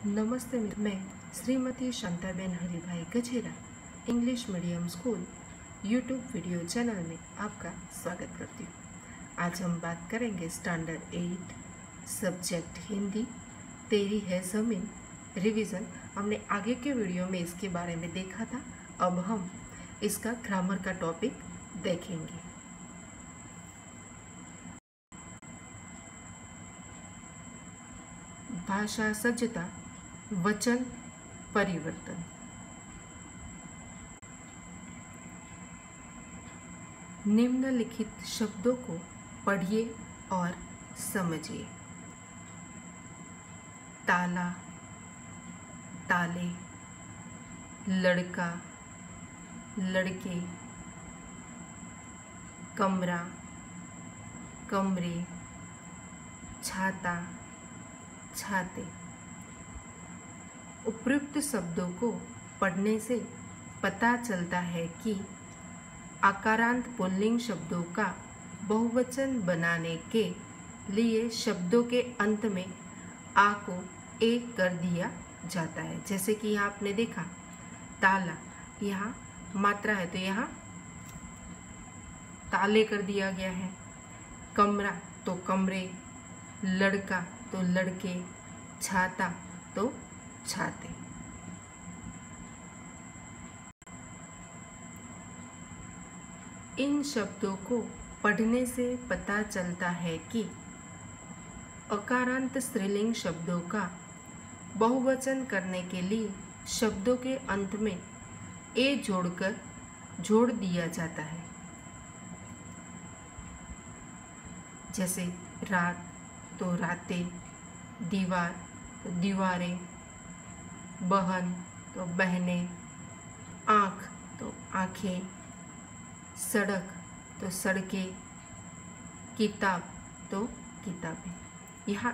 नमस्ते, मैं Shrimati Shantaben Haribhai Gajera English medium school YouTube video channel में आपका स्वागत करती हूँ। आज हम बात करेंगे स्टैंडर्ड 8 सब्जेक्ट हिंदी तेरी है ज़मीन रिवीजन। हमने आगे के वीडियो में इसके बारे में देखा था, अब हम इसका ग्रामर का टॉपिक देखेंगे। भाषा सज्जता, वचन परिवर्तन। निम्नलिखित शब्दों को पढ़िए और समझिए। ताला, ताले, लड़का, लड़के, कमरा, कमरे, छाता, छाते। उपयुक्त शब्दों को पढ़ने से पता चलता है कि आकारांत पुल्लिंग शब्दों का बहुवचन बनाने के लिए शब्दों के अंत में आ को ए कर दिया जाता है। जैसे कि यहाँ आपने देखा ताला, यहाँ मात्रा है तो यहाँ ताले कर दिया गया है। कमरा तो कमरे, लड़का तो लड़के, छाता तो छाते। इन शब्दों को पढ़ने से पता चलता है कि अकारांत स्त्रीलिंग शब्दों का बहुवचन करने के लिए शब्दों के अंत में ए जोड़कर जोड़ दिया जाता है। जैसे रात तो रातें, दीवार तो दीवारें, बहन तो बहनें, आँख तो आँखें, सड़क तो सड़कें, किताब तो किताबें। यहाँ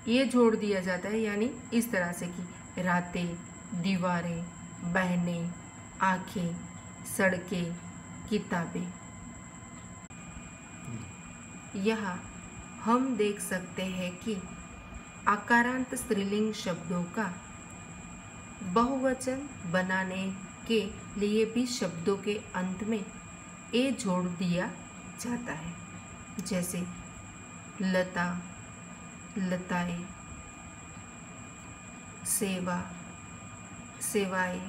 ये जोड़ दिया जाता है, यानी इस तरह से कि रातें, दीवारें, बहनें, आँखें, सड़कें, किताबें। यहाँ हम देख सकते हैं कि आकारांत स्त्रीलिंग शब्दों का बहुवचन बनाने के लिए भी शब्दों के अंत में ए जोड़ दिया जाता है। जैसे लता, लताएं, सेवा, सेवाएं,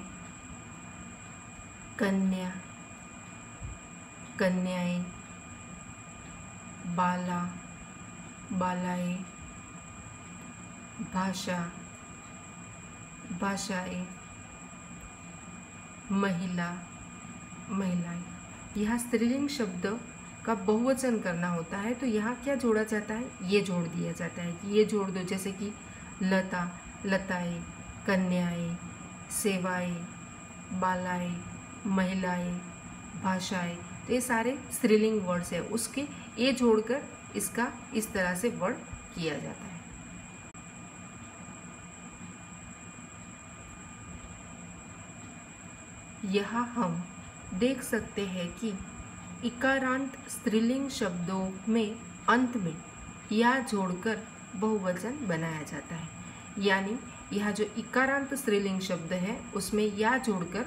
कन्या, कन्याएं, बाला, बालाएं, भाषा, भाषाएं, महिला, महिलाएं। यहाँ स्त्रीलिंग शब्द का बहुवचन करना होता है तो यहाँ क्या जोड़ा जाता है, ये जोड़ दिया जाता है कि ये जोड़ दो। जैसे कि लता, लताएं, कन्याएं, सेवाएं, बालाएं, महिलाएं, भाषाएं, तो ये सारे स्त्रीलिंग वर्ड्स है, उसके ये जोड़कर इसका इस तरह से वर्ड किया जाता है। यहाँ हम देख सकते हैं कि इकारांत स्त्रीलिंग शब्दों में अंत में या जोड़कर बहुवचन बनाया जाता है। यानी यह जो इकारांत स्त्रीलिंग शब्द है उसमें या जोड़कर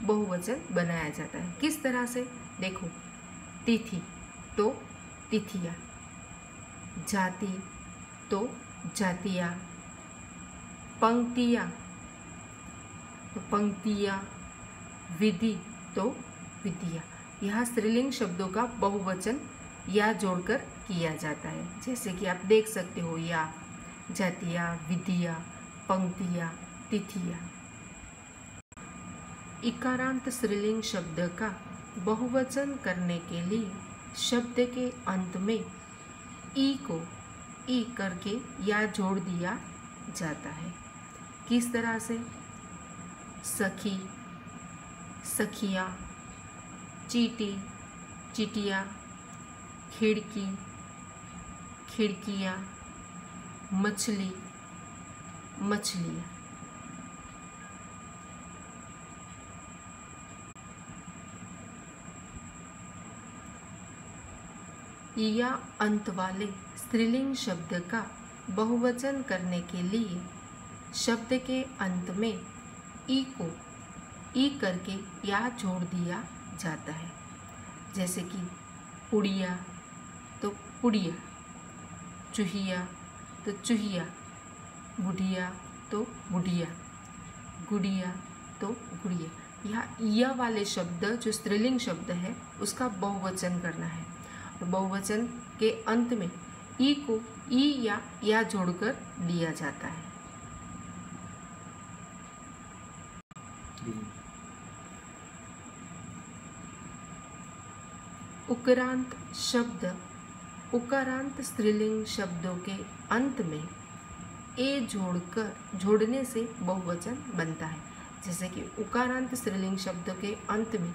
बहुवचन बनाया जाता है। किस तरह से देखो, तिथि तो तिथियाँ, जाति तो जातियाँ, पंक्तियाँ तो पंक्तियाँ, विधि तो विधिया। यहाँ स्त्रीलिंग शब्दों का बहुवचन या जोड़कर किया जाता है। जैसे कि आप देख सकते हो, या, जातिया, विधिया, पंक्तियाँ, तिथिया। इकारांत स्त्रीलिंग शब्द का बहुवचन करने के लिए शब्द के अंत में ई को ई करके या जोड़ दिया जाता है। किस तरह से, सखी, सखियाँ, चीटी, चिटिया, खिड़की, खिड़कियाँ, मछली, मछलियाँ। या अंत वाले स्त्रीलिंग शब्द का बहुवचन करने के लिए शब्द के अंत में ई को ई करके या जोड़ दिया जाता है। जैसे कि पुड़िया तो पुड़िया, चूहिया तो चूहिया, बुढ़िया तो बुढ़िया, गुड़िया तो गुड़िया। यहाँ या वाले शब्द जो स्त्रीलिंग शब्द है उसका बहुवचन करना है। और बहुवचन के अंत में ई को ई या जोड़कर दिया जाता है। उकारांत शब्द उकारांत स्त्रीलिंग शब्दों के अंत में ए जोड़ने से बहुवचन बनता है। जैसे कि उकारांत स्त्रीलिंग शब्द के अंत में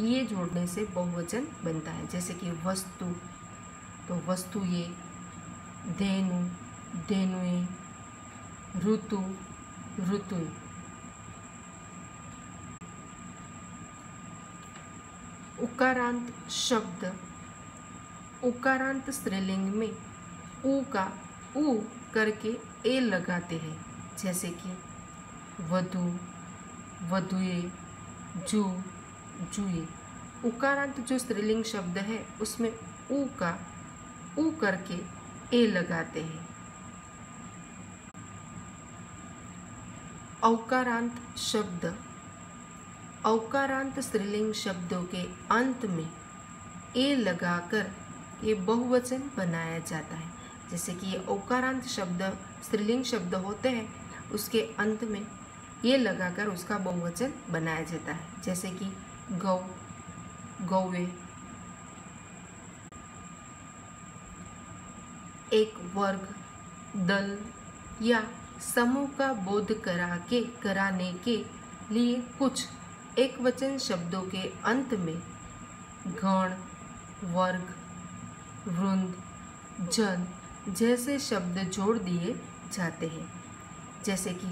ये जोड़ने से बहुवचन बनता है। जैसे कि वस्तु तो वस्तुये, धेनु धेनुए, ऋतु ऋतुए। उकारांत शब्द उकारांत स्त्रीलिंग में ऊ का ऊ करके ए लगाते हैं। जैसे कि वधु वधुए, जू जुए। उकारांत जो स्त्रीलिंग शब्द है उसमें ऊ का ऊ करके ए लगाते हैं। औकारांत शब्द औकारांत स्त्रीलिंग शब्दों के अंत में ए लगाकर ये बहुवचन बनाया जाता है। जैसे कि ये औकारांत शब्द स्त्रीलिंग शब्द होते हैं, उसके अंत में ये लगाकर उसका बहुवचन बनाया जाता है। जैसे कि गौ गौवे। एक वर्ग, दल या समूह का बोध कराने के लिए कुछ एक वचन शब्दों के अंत में गण, वर्ग, वृंद, जन जैसे शब्द जोड़ दिए जाते हैं। जैसे कि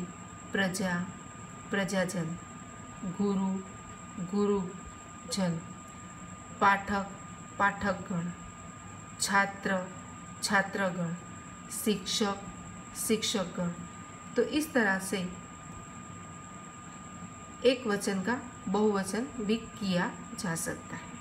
प्रजा, प्रजाजन, गुरु, गुरुजन, पाठक, पाठकगण, छात्र, छात्रगण, शिक्षक, शिक्षकगण। तो इस तरह से एक वचन का बहुवचन भी किया जा सकता है।